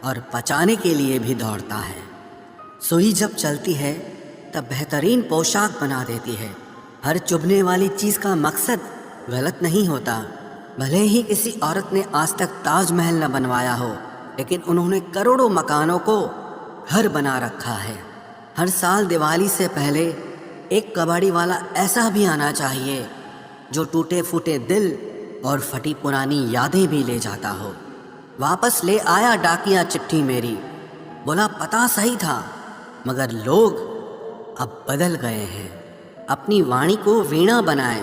اور بچانے کے لیے بھی دوڑتا ہے۔ سوئی جب چلتی ہے تب بہترین پوشاک بنا دیتی ہے۔ ہر چبھنے والی چیز کا مقصد غلط نہیں ہوتا۔ بھلے ہی کسی عورت نے آج تک تاج محل نہ بنوایا ہو، لیکن انہوں نے کروڑوں مکانوں کو گھر بنا رکھا ہے۔ ہر سال دیوالی سے پہلے ایک کباڑی والا ایسا بھی آنا چاہیے جو ٹوٹے پھوٹے دل اور پھٹی پرانی یادیں بھی لے جاتا ہو۔ واپس لے آیا ڈاکیا چٹھی میری، بولا پتہ صحیح تھا مگر لوگ اب بدل گئے ہیں۔ اپنی وانی کو وینا بنائیں،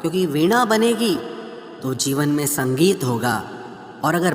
کیونکہ وینا بنے گی تو جیون میں سنگیت ہوگا، اور اگر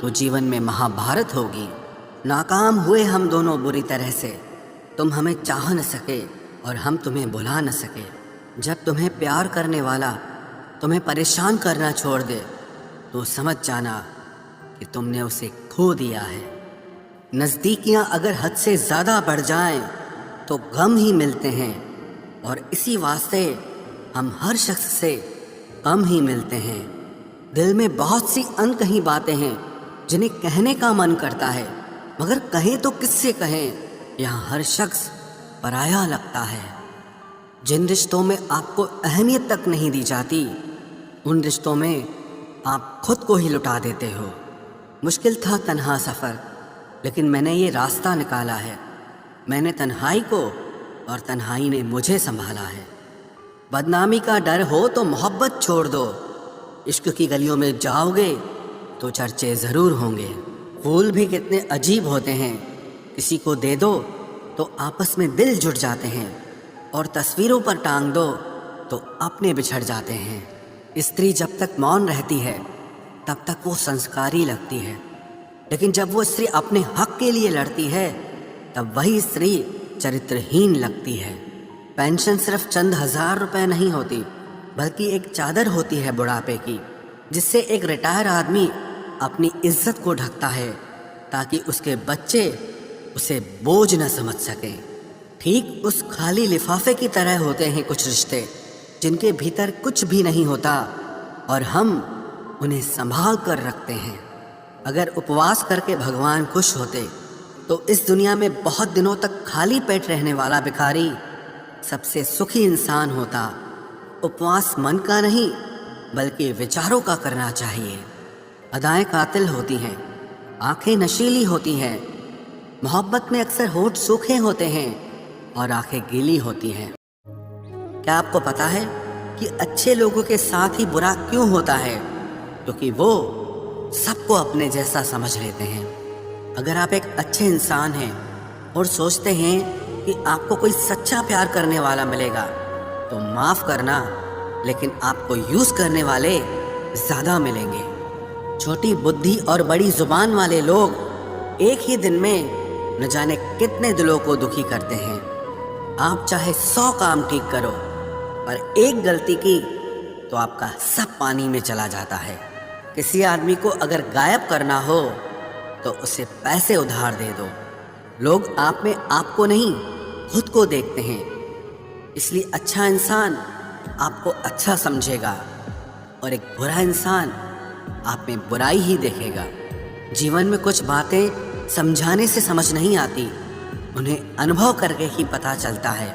تو جیون میں مہا بھارت ہوگی۔ ناکام ہوئے ہم دونوں بری طرح سے، تم ہمیں چاہ نہ سکے اور ہم تمہیں بھلا نہ سکے۔ جب تمہیں پیار کرنے والا تمہیں پریشان کرنا چھوڑ دے تو سمجھ جانا کہ تم نے اسے کھو دیا ہے۔ نزدیکیاں اگر حد سے زیادہ بڑھ جائیں تو غم ہی ملتے ہیں، اور اسی واسطے ہم ہر شخص سے کم ہی ملتے ہیں۔ دل میں بہت سی انکہی باتیں ہیں جنہیں کہنے کا من کرتا ہے، مگر کہیں تو کس سے کہیں؟ یہاں ہر شخص پرایا لگتا ہے۔ جن رشتوں میں آپ کو اہمیت تک نہیں دی جاتی، ان رشتوں میں آپ خود کو ہی لٹا دیتے ہو۔ مشکل تھا تنہا سفر، لیکن میں نے یہ راستہ نکالا ہے۔ میں نے تنہائی کو اور تنہائی نے مجھے سنبھالا ہے۔ بدنامی کا ڈر ہو تو محبت چھوڑ دو، عشق کی گلیوں میں جاؤ گے تو چرچے ضرور ہوں گے۔ پھول بھی کتنے عجیب ہوتے ہیں، کسی کو دے دو تو آپس میں دل جڑ جاتے ہیں، اور تصویروں پر ٹانگ دو تو اپنے بچھڑ جاتے ہیں۔ استری جب تک مون رہتی ہے تب تک وہ سنسکاری لگتی ہے، لیکن جب وہ استری اپنے حق کے لیے لڑتی ہے تب وہی استری چرترہین لگتی ہے۔ پینشن صرف چند ہزار روپے نہیں ہوتی، بلکہ ایک چادر ہوتی ہے بڑھاپے کی، جس سے ایک ریٹائر آدمی اپنی عزت کو ڈھکتا ہے تاکہ اس کے بچے اسے بوجھ نہ سمجھ سکیں۔ ٹھیک اس خالی لفافے کی طرح ہوتے ہیں کچھ رشتے جن کے بھیتر کچھ بھی نہیں ہوتا اور ہم انہیں سنبھال کر رکھتے ہیں۔ اگر اپواس کر کے بھگوان خوش ہوتے تو اس دنیا میں بہت دنوں تک خالی پیٹ رہنے والا بھکاری سب سے سکھی انسان ہوتا۔ اپواس من کا نہیں بلکہ وچاروں کا کرنا چاہیے۔ ادائیں قاتل ہوتی ہیں، آنکھیں نشیلی ہوتی ہیں، محبت میں اکثر ہونٹ سوکھے ہوتے ہیں اور آنکھیں گیلی ہوتی ہیں۔ کیا آپ کو پتا ہے کہ اچھے لوگوں کے ساتھ ہی برا کیوں ہوتا ہے؟ کیونکہ وہ سب کو اپنے جیسا سمجھ لیتے ہیں۔ اگر آپ ایک اچھے انسان ہیں اور سوچتے ہیں کہ آپ کو کوئی سچا پیار کرنے والا ملے گا تو معاف کرنا، لیکن آپ کو یوز کرنے والے زیادہ ملیں گے۔ چھوٹی بدھی اور بڑی زبان والے لوگ ایک ہی دن میں نہ جانے کتنے دلوں کو دکھی کرتے ہیں۔ آپ چاہے 100 کام ٹھیک کرو، پر ایک غلطی کی تو آپ کا سب پانی میں چلا جاتا ہے۔ کسی آدمی کو اگر غائب کرنا ہو تو اسے پیسے ادھار دے دو۔ لوگ آپ میں آپ کو نہیں خود کو دیکھتے ہیں، اس لیے اچھا انسان آپ کو اچھا سمجھے گا اور ایک برا انسان آپ میں برائی ہی دیکھے گا۔ جیون میں کچھ باتیں سمجھانے سے سمجھ نہیں آتی، انہیں انبھو کر کے ہی پتہ چلتا ہے۔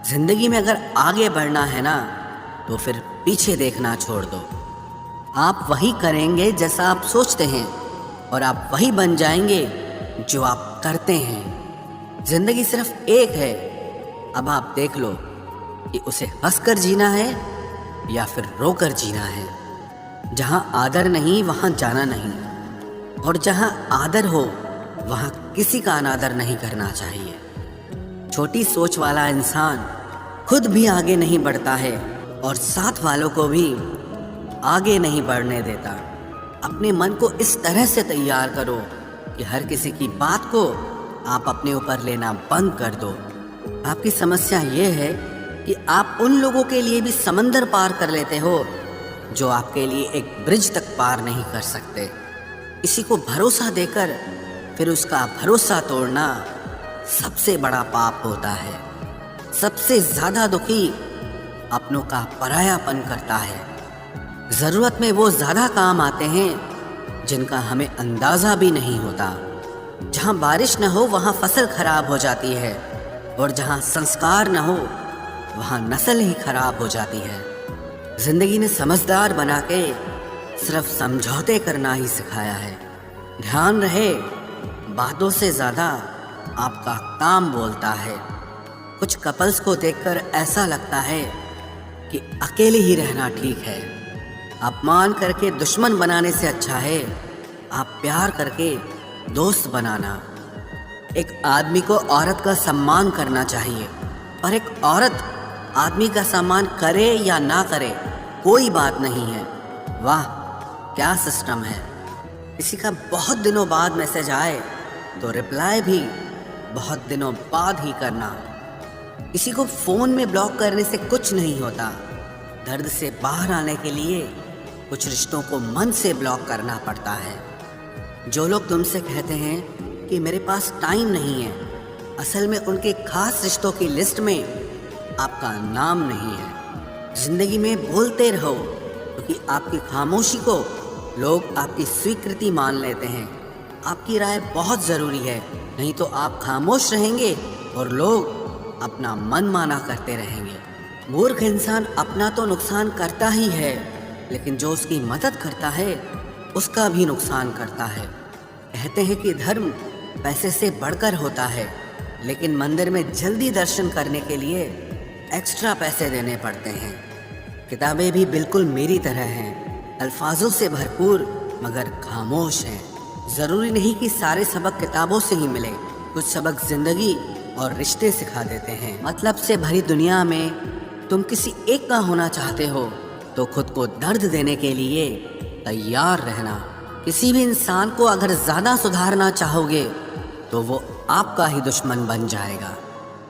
زندگی میں اگر آگے بڑھنا ہے نا تو پھر پیچھے دیکھنا چھوڑ دو۔ آپ وہی کریں گے جیسا آپ سوچتے ہیں، اور آپ وہی بن جائیں گے جو آپ کرتے ہیں۔ زندگی صرف ایک ہے، اب آپ دیکھ لو کہ اسے ہنس کر جینا ہے یا پھر رو کر جینا ہے۔ جہاں آدر نہیں وہاں جانا نہیں، اور جہاں آدر ہو وہاں کسی کا انادر نہیں کرنا چاہیے۔ چھوٹی سوچ والا انسان خود بھی آگے نہیں بڑھتا ہے اور ساتھ والوں کو بھی آگے نہیں بڑھنے دیتا۔ اپنے من کو اس طرح سے تیار کرو کہ ہر کسی کی بات کو آپ اپنے اوپر لینا بند کر دو۔ آپ کی سمسیا یہ ہے کہ آپ ان لوگوں کے لیے بھی سمندر پار کر لیتے ہو جو آپ کے لیے ایک برج تک پار نہیں کر سکتے۔ کسی کو بھروسہ دے کر پھر اس کا بھروسہ توڑنا سب سے بڑا پاپ ہوتا ہے۔ سب سے زیادہ دکھی اپنوں کا پرایا پن کرتا ہے۔ ضرورت میں وہ زیادہ کام آتے ہیں جن کا ہمیں اندازہ بھی نہیں ہوتا۔ جہاں بارش نہ ہو وہاں فصل خراب ہو جاتی ہے، اور جہاں سنسکار نہ ہو وہاں نسل ہی خراب ہو جاتی ہے۔ زندگی نے سمجھدار بنا کے صرف سمجھوتے کرنا ہی سکھایا ہے۔ دھیان رہے، باتوں سے زیادہ آپ کا کام بولتا ہے۔ کچھ کپلز کو دیکھ کر ایسا لگتا ہے کہ اکیلے ہی رہنا ٹھیک ہے۔ اپمان کر کے دشمن بنانے سے اچھا ہے آپ پیار کر کے دوست بنانا۔ ایک آدمی کو عورت کا سمان کرنا چاہیے، اور ایک عورت آدمی کا سمان کرے یا نہ کرے کوئی بات نہیں ہے۔ واہ کیا سسٹم ہے! کسی کا بہت دنوں بعد میسج آئے تو رپلائی بھی بہت دنوں بعد ہی کرنا۔ کسی کو فون میں بلاک کرنے سے کچھ نہیں ہوتا۔ درد سے باہر آنے کے لیے کچھ رشتوں کو من سے بلاک کرنا پڑتا ہے۔ جو لوگ تم سے کہتے ہیں کہ میرے پاس ٹائم نہیں ہے، اصل میں ان کے خاص رشتوں کی لسٹ میں آپ کا نام نہیں ہے۔ زندگی میں بولتے رہو، کیونکہ آپ کی خاموشی کو لوگ آپ کی سویکرتی مان لیتے ہیں۔ آپ کی رائے بہت ضروری ہے، نہیں تو آپ خاموش رہیں گے اور لوگ اپنا من مانا کرتے رہیں گے۔ مورخ انسان اپنا تو نقصان کرتا ہی ہے، لیکن جو اس کی مدد کرتا ہے اس کا بھی نقصان کرتا ہے۔ کہتے ہیں کہ دھرم پیسے سے بڑھ کر ہوتا ہے، لیکن مندر میں جلدی درشن کرنے کے لیے ایکسٹرا پیسے دینے پڑتے ہیں۔ کتابیں بھی بالکل میری طرح ہیں، الفاظوں سے بھرپور مگر خاموش ہیں۔ ضروری نہیں کہ سارے سبق کتابوں سے ہی ملے، کچھ سبق زندگی اور رشتے سکھا دیتے ہیں۔ مطلب سے بھری دنیا میں تم کسی ایک کا ہونا چاہتے ہو تو خود کو درد دینے کے لیے تیار رہنا۔ کسی بھی انسان کو اگر زیادہ سدھارنا چاہو گے تو وہ آپ کا ہی دشمن بن جائے گا۔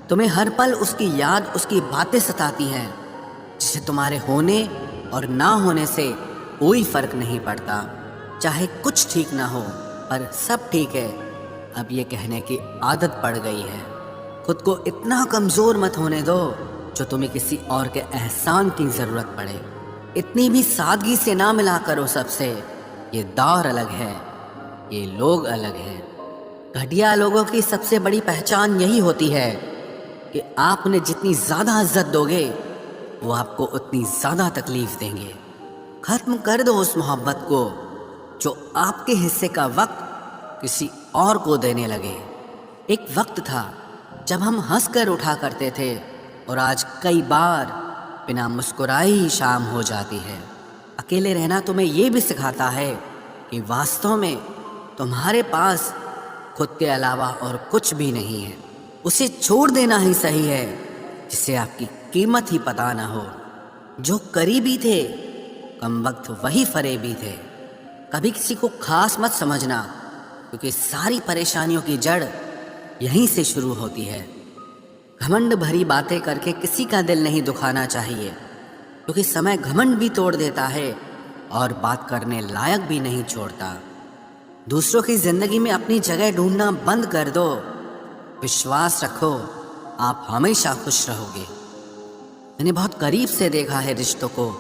تمہیں ہر پل اس کی یاد، اس کی باتیں ستاتی ہیں، جسے تمہارے ہونے اور نہ ہونے سے کوئی فرق نہیں پڑتا۔ چاہے کچھ ٹھیک نہ ہو پر سب ٹھیک ہے، اب یہ کہنے کی عادت پڑ گئی ہے۔ خود کو اتنا کمزور مت ہونے دو جو تمہیں کسی اور کے احسان کی ضرورت پڑے۔ اتنی بھی سادگی سے نہ ملا کرو سب سے، یہ دور الگ ہے، یہ لوگ الگ ہیں۔ گھٹیا لوگوں کی سب سے بڑی پہچان یہی ہوتی ہے کہ آپ انہیں جتنی زیادہ عزت دو گے وہ آپ کو اتنی زیادہ تکلیف دیں گے۔ ختم کر دو اس محبت کو جو آپ کے حصے کا وقت کسی اور کو دینے لگے۔ ایک وقت تھا جب ہم ہنس کر اٹھا کرتے تھے، اور آج کئی بار بنا مسکرائے ہی شام ہو جاتی ہے۔ اکیلے رہنا تمہیں یہ بھی سکھاتا ہے کہ واستو میں تمہارے پاس خود کے علاوہ اور کچھ بھی نہیں ہے۔ اسے چھوڑ دینا ہی صحیح ہے جسے آپ کی قیمت ہی پتہ نہ ہو۔ جو قریبی تھے کم وقت وہی فریبی تھے۔ کبھی کسی کو خاص مت سمجھنا، کیونکہ ساری پریشانیوں کی جڑ یہیں سے شروع ہوتی ہے۔ گھمنڈ بھری باتیں کر کے کسی کا دل نہیں دکھانا چاہیے، کیونکہ سمے گھمنڈ بھی توڑ دیتا ہے اور بات کرنے لائق بھی نہیں چھوڑتا۔ دوسروں کی زندگی میں اپنی جگہ ڈھونڈنا بند کر دو۔ وشواس رکھو، آپ ہمیشہ خوش رہو گے۔ میں نے بہت قریب سے دیکھا ہے رشتوں کو،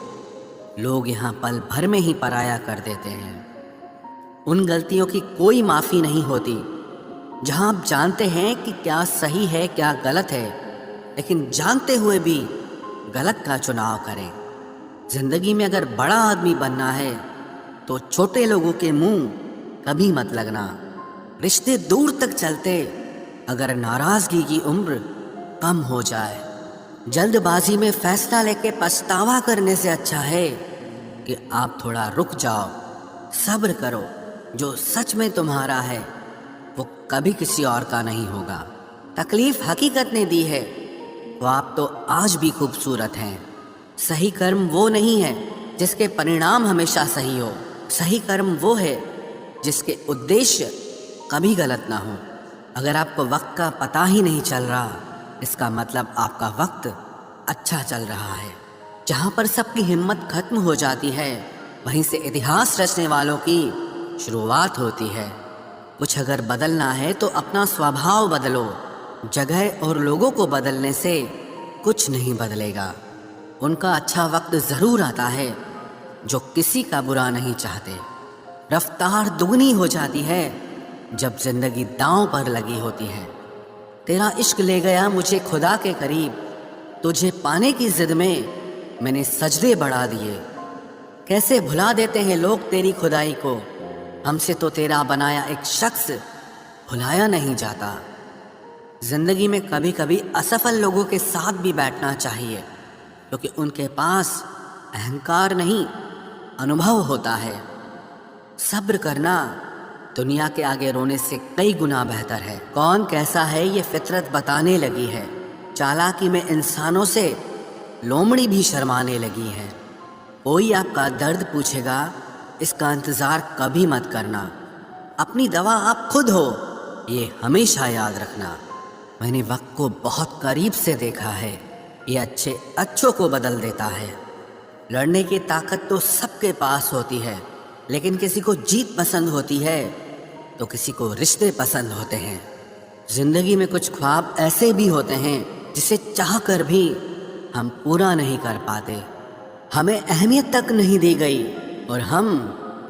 لوگ یہاں پل بھر میں ہی پرایا کر دیتے ہیں۔ ان غلطیوں کی کوئی معافی نہیں ہوتی جہاں آپ جانتے ہیں کہ کیا صحیح ہے کیا غلط ہے، لیکن جانتے ہوئے بھی غلط کا چناؤ کریں۔ زندگی میں اگر بڑا آدمی بننا ہے تو چھوٹے لوگوں کے منہ کبھی مت لگنا۔ رشتے دور تک چلتے اگر ناراضگی کی عمر کم ہو جائے۔ جلد بازی میں فیصلہ لے کے پچھتاوا کرنے سے اچھا ہے کہ آپ تھوڑا رک جاؤ، صبر کرو۔ جو سچ میں تمہارا ہے وہ کبھی کسی اور کا نہیں ہوگا۔ تکلیف حقیقت نے دی ہے تو آپ تو آج بھی خوبصورت ہیں۔ صحیح کرم وہ نہیں ہے جس کے پرینام ہمیشہ صحیح ہو، صحیح کرم وہ ہے جس کے ادیشیہ کبھی غلط نہ ہو۔ اگر آپ کو وقت کا پتہ ہی نہیں چل رہا، اس کا مطلب آپ کا وقت اچھا چل رہا ہے۔ جہاں پر سب کی ہمت ختم ہو جاتی ہے وہیں سے اتہاس رچنے والوں کی شروعات ہوتی ہے۔ کچھ اگر بدلنا ہے تو اپنا سوبھاؤ بدلو، جگہ اور لوگوں کو بدلنے سے کچھ نہیں بدلے گا۔ ان کا اچھا وقت ضرور آتا ہے جو کسی کا برا نہیں چاہتے۔ رفتار دگنی ہو جاتی ہے جب زندگی داؤں پر لگی ہوتی ہے۔ تیرا عشق لے گیا مجھے خدا کے قریب، تجھے پانے کی ضد میں نے سجدے بڑھا دیے۔ کیسے بھلا دیتے ہیں لوگ تیری خدائی کو، ہم سے تو تیرا بنایا ایک شخص بھلایا نہیں جاتا۔ زندگی میں کبھی کبھی اسفل لوگوں کے ساتھ بھی بیٹھنا چاہیے، کیونکہ ان کے پاس اہنکار نہیں انوبھو ہوتا ہے۔ صبر کرنا دنیا کے آگے رونے سے کئی گنا بہتر ہے۔ کون کیسا ہے یہ فطرت بتانے لگی ہے، چالاکی میں انسانوں سے لومڑی بھی شرمانے لگی ہے۔ کوئی آپ کا درد پوچھے گا، اس کا انتظار کبھی مت کرنا، اپنی دوا آپ خود ہو، یہ ہمیشہ یاد رکھنا۔ میں نے وقت کو بہت قریب سے دیکھا ہے، یہ اچھے اچھوں کو بدل دیتا ہے۔ لڑنے کی طاقت تو سب کے پاس ہوتی ہے، لیکن کسی کو جیت پسند ہوتی ہے تو کسی کو رشتے پسند ہوتے ہیں۔ زندگی میں کچھ خواب ایسے بھی ہوتے ہیں جسے چاہ کر بھی ہم پورا نہیں کر پاتے۔ ہمیں اہمیت تک نہیں دی گئی اور ہم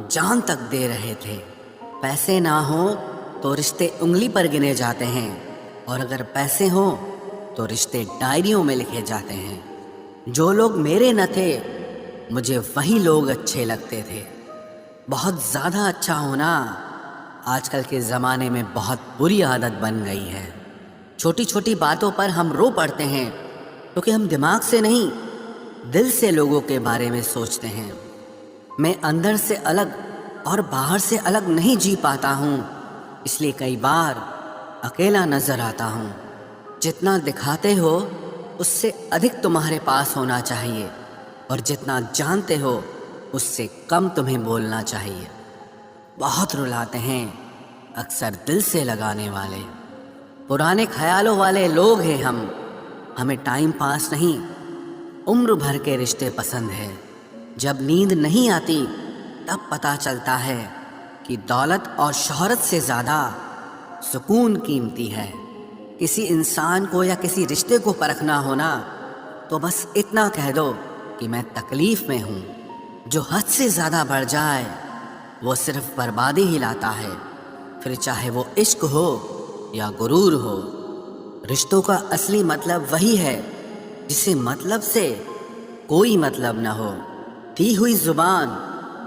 جان تک دے رہے تھے۔ پیسے نہ ہوں تو رشتے انگلی پر گنے جاتے ہیں، اور اگر پیسے ہوں تو رشتے ڈائریوں میں لکھے جاتے ہیں۔ جو لوگ میرے نہ تھے مجھے وہی لوگ اچھے لگتے تھے۔ بہت زیادہ اچھا ہونا آج کل کے زمانے میں بہت بری عادت بن گئی ہے۔ چھوٹی چھوٹی باتوں پر ہم رو پڑتے ہیں کیونکہ ہم دماغ سے نہیں دل سے لوگوں کے بارے میں سوچتے ہیں۔ میں اندر سے الگ اور باہر سے الگ نہیں جی پاتا ہوں، اس لیے کئی بار اکیلا نظر آتا ہوں۔ جتنا دکھاتے ہو اس سے ادھک تمہارے پاس ہونا چاہیے، اور جتنا جانتے ہو اس سے کم تمہیں بولنا چاہیے۔ بہت رلاتے ہیں اکثر دل سے لگانے والے، پرانے خیالوں والے لوگ ہیں ہم۔ ہمیں ٹائم پاس نہیں، عمر بھر کے رشتے پسند ہے۔ جب نیند نہیں آتی تب پتہ چلتا ہے کہ دولت اور شہرت سے زیادہ سکون قیمتی ہے۔ کسی انسان کو یا کسی رشتے کو پرکھنا ہونا تو بس اتنا کہہ دو کہ میں تکلیف میں ہوں۔ جو حد سے زیادہ بڑھ جائے وہ صرف بربادی ہی لاتا ہے، پھر چاہے وہ عشق ہو یا غرور ہو۔ رشتوں کا اصلی مطلب وہی ہے جسے مطلب سے کوئی مطلب نہ ہو۔ دی ہوئی زبان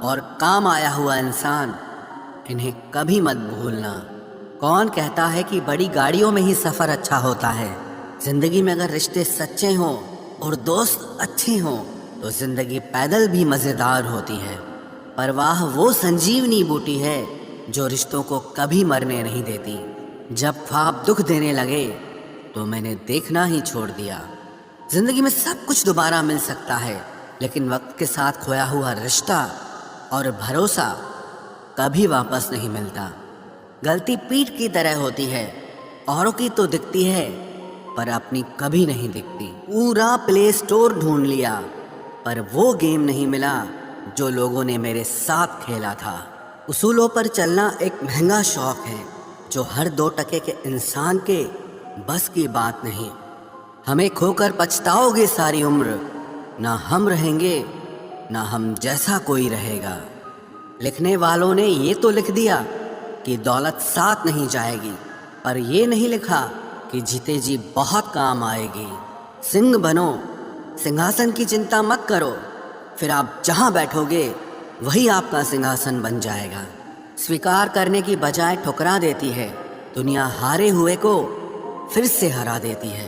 اور کام آیا ہوا انسان، انہیں کبھی مت بھولنا۔ کون کہتا ہے کہ بڑی گاڑیوں میں ہی سفر اچھا ہوتا ہے؟ زندگی میں اگر رشتے سچے ہوں اور دوست اچھے ہوں تو زندگی پیدل بھی مزیدار ہوتی ہے۔ پرواہ وہ سنجیونی بوٹی ہے جو رشتوں کو کبھی مرنے نہیں دیتی۔ جب خواب دکھ دینے لگے تو میں نے دیکھنا ہی چھوڑ دیا۔ زندگی میں سب کچھ دوبارہ مل سکتا ہے، لیکن وقت کے ساتھ کھویا ہوا رشتہ اور بھروسہ کبھی واپس نہیں ملتا۔ غلطی پیٹھ کی طرح ہوتی ہے، اوروں کی تو دکھتی ہے پر اپنی کبھی نہیں دکھتی۔ پورا پلے سٹور ڈھونڈ لیا پر وہ گیم نہیں ملا جو لوگوں نے میرے ساتھ کھیلا تھا۔ اصولوں پر چلنا ایک مہنگا شوق ہے جو ہر 2 ٹکے کے انسان کے بس کی بات نہیں۔ ہمیں کھو کر پچھتاؤ گے ساری عمر، نہ ہم رہیں گے نہ ہم جیسا کوئی رہے گا۔ لکھنے والوں نے یہ تو لکھ دیا کہ دولت ساتھ نہیں جائے گی، پر یہ نہیں لکھا کہ جیتے جی بہت کام آئے گی۔ سنگھ بنو، سنگھاسن کی چنتا مت کرو، پھر آپ جہاں بیٹھو گے وہی آپ کا سنگھاسن بن جائے گا۔ سویکار کرنے کی بجائے ٹھکرا دیتی ہے، دنیا ہارے ہوئے کو پھر سے ہرا دیتی ہے۔